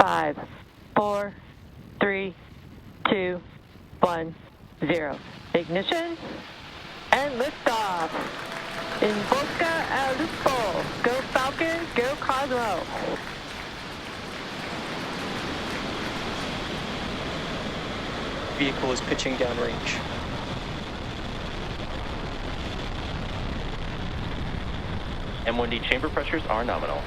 5, 4, 3, 2, 1, 0. Ignition and liftoff. In Busca al Lupo. Go Falcon, go Cosmo. Vehicle is pitching downrange. M1D chamber pressures are nominal.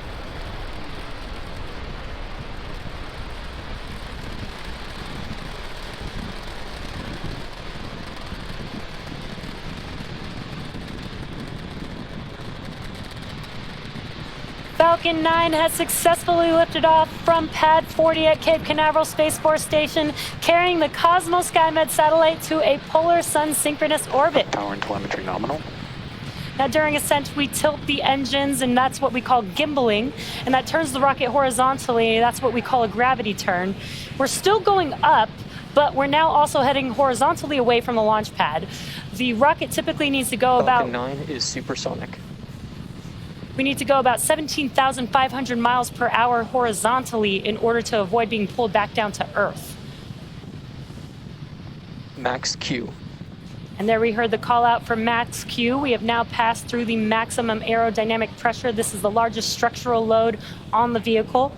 Falcon 9 has successfully lifted off from Pad 40 at Cape Canaveral Space Force Station, carrying the Cosmo SkyMed satellite to a polar sun synchronous orbit. Power and telemetry nominal. Now, during ascent, we tilt the engines, and that's what we call gimbaling, and that turns the rocket horizontally. That's what we call a gravity turn. We're still going up, but we're now also heading horizontally away from the launch pad. The rocket typically needs to go Falcon about... 9 is supersonic. We need to go about 17,500 miles per hour horizontally in order to avoid being pulled back down to Earth. Max Q. And there we heard the call out for Max Q. We have now passed through the maximum aerodynamic pressure. This is the largest structural load on the vehicle.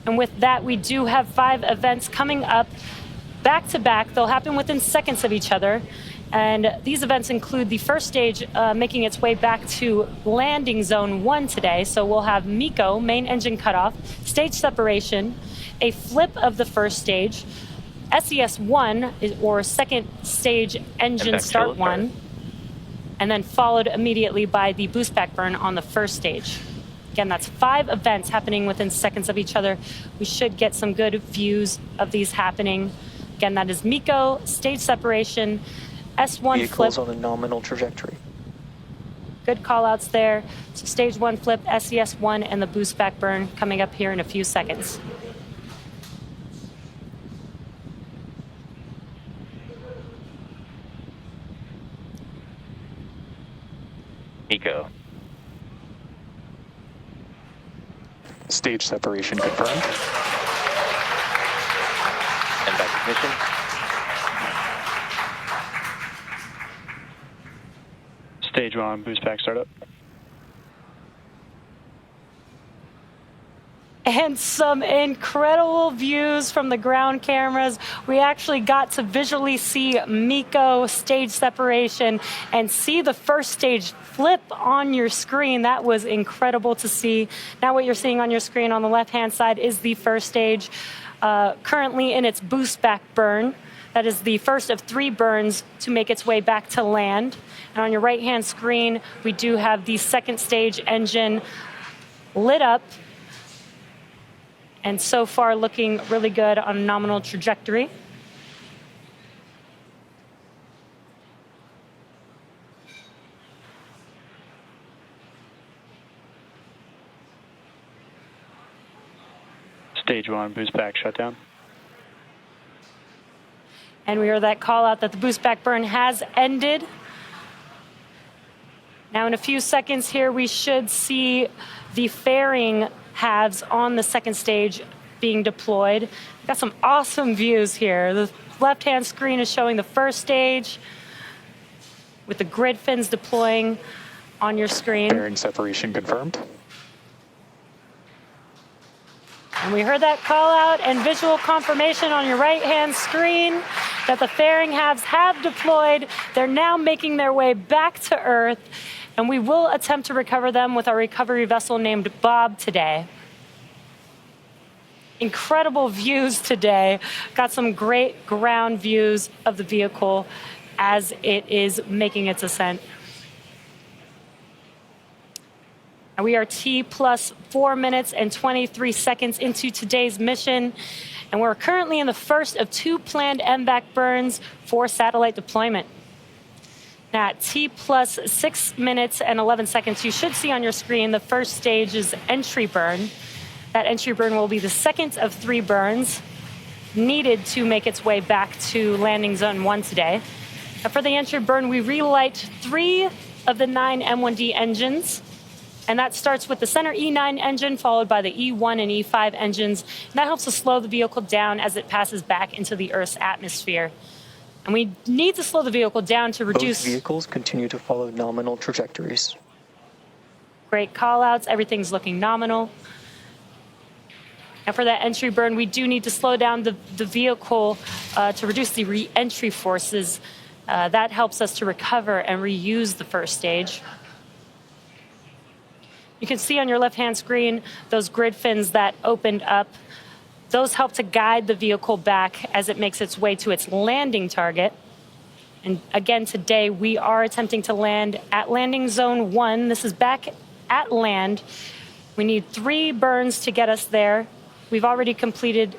And with that, we do have 5 events coming up back to back. They'll happen within seconds of each other. And these events include the first stage making its way back to landing zone 1 today. So we'll have MECO, main engine cutoff, stage separation, a flip of the first stage, SES-1, or second stage engine start 1, and then followed immediately by the boost back burn on the first stage. Again, that's 5 events happening within seconds of each other. We should get some good views of these happening. Again, that is MECO, stage separation, S1 Vehicles flip. on a nominal trajectory. Good call-outs there. So stage 1 flip, SES-1, and the boost back burn coming up here in a few seconds. MECO. Stage separation confirmed. And back ignition. Stage 1, boost back startup. And some incredible views from the ground cameras. We actually got to visually see MECO stage separation and see the first stage flip on your screen. That was incredible to see. Now what you're seeing on your screen on the left-hand side is the first stage, currently in its boost back burn. That is the first of 3 burns to make its way back to land. And on your right-hand screen, we do have the second stage engine lit up, and so far looking really good on a nominal trajectory. Stage 1, boost back shutdown. And we heard that call out that the boost back burn has ended. Now in a few seconds here, we should see the fairing halves on the second stage being deployed. We've got some awesome views here. The left-hand screen is showing the first stage with the grid fins deploying on your screen. Fairing separation confirmed. And we heard that call out and visual confirmation on your right-hand screen that the fairing halves have deployed. They're now making their way back to Earth, and we will attempt to recover them with our recovery vessel named Bob today. Incredible views today. Got some great ground views of the vehicle as it is making its ascent. And we are T plus 4 minutes and 23 seconds into today's mission, and we're currently in the first of 2 planned MVAC burns for satellite deployment. Now at T plus 6 minutes and 11 seconds, you should see on your screen the first stage is entry burn. That entry burn will be the second of 3 burns needed to make its way back to landing zone 1 today. Now for the entry burn, we relight 3 of the 9 M1D engines. And that starts with the center E9 engine, followed by the E1 and E5 engines. And that helps to slow the vehicle down as it passes back into the Earth's atmosphere. And we need to slow the vehicle down to reduce... Both vehicles continue to follow nominal trajectories. Great call-outs. Everything's looking nominal. And for that entry burn, we do need to slow down the vehicle to reduce the re-entry forces. That helps us to recover and reuse the first stage. You can see on your left-hand screen those grid fins that opened up. Those help to guide the vehicle back as it makes its way to its landing target. And again, today we are attempting to land at landing zone 1. This is back at land. We need 3 burns to get us there. We've already completed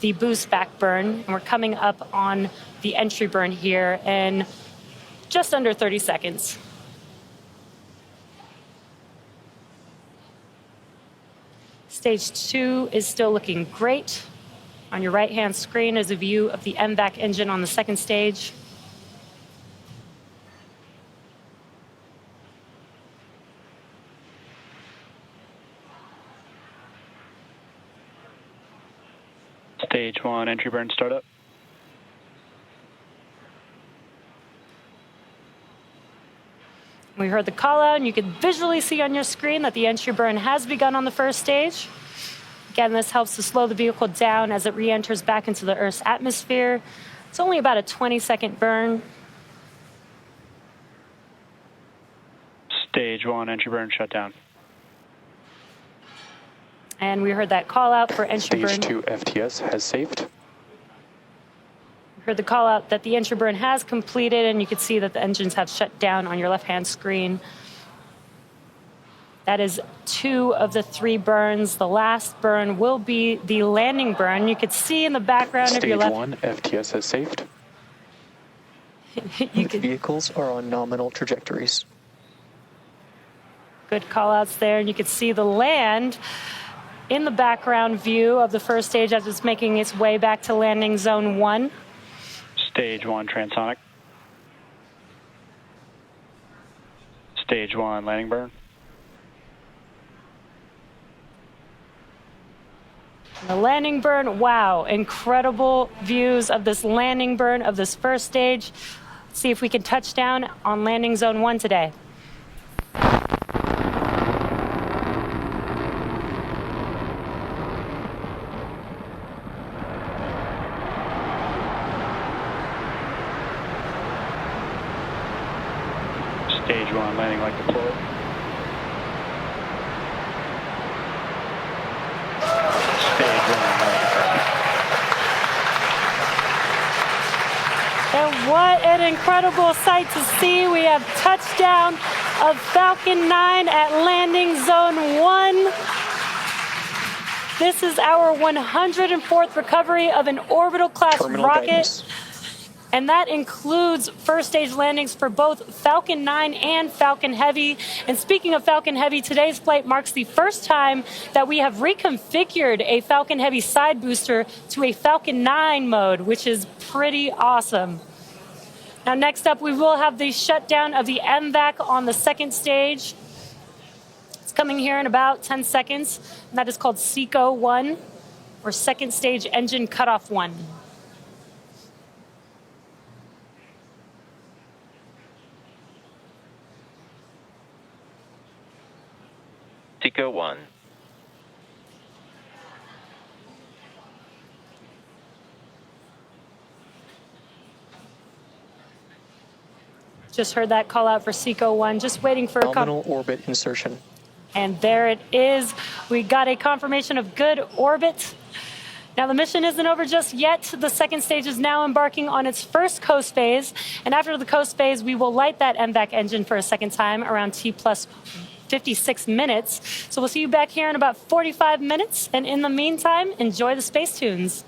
the boost back burn, and we're coming up on the entry burn here in just under 30 seconds. Stage 2 is still looking great. On your right-hand screen is a view of the MVAC engine on the second stage. Stage 1, entry burn startup. We heard the call out, and you can visually see on your screen that the entry burn has begun on the first stage. Again, this helps to slow the vehicle down as it re-enters back into the Earth's atmosphere. It's only about a 20-second burn. Stage 1, entry burn shut down. And we heard that call out for entry burn. Stage 2 FTS has saved. We heard the call out that the entry burn has completed, and you can see that the engines have shut down on your left-hand screen. That is 2 of the 3 burns. The last burn will be the landing burn. You could see in the background of your left... Stage 1 FTS has saved. Both vehicles are on nominal trajectories. Good call-outs there, and you could see the land in the background view of the first stage as it's making its way back to landing zone 1. Stage 1 transonic. Stage 1 landing burn. The landing burn, wow, incredible views of this landing burn of this first stage. Let's see if we can touch down on landing zone 1 today. Stage 1 landing like deployed. Stage 1 landing confirmed. And what an incredible sight to see. We have touchdown of Falcon 9 at landing zone 1. This is our 104th recovery of an orbital class Terminal rocket. guidance. And that includes first stage landings for both Falcon 9 and Falcon Heavy. And speaking of Falcon Heavy, today's flight marks the first time that we have reconfigured a Falcon Heavy side booster to a Falcon 9 mode, which is pretty awesome. Now, next up, we will have the shutdown of the MVAC on the second stage. It's coming here in about 10 seconds, and that is called SECO 1, or second stage engine cutoff 1. SECO 1. Just heard that call out for SECO 1, just waiting for a Nominal orbit insertion. And there it is. We got a confirmation of good orbit. Now, the mission isn't over just yet. The second stage is now embarking on its first coast phase. And after the coast phase, we will light that MVAC engine for a second time around T plus 56 minutes. So we'll see you back here in about 45 minutes. And in the meantime, enjoy the space tunes.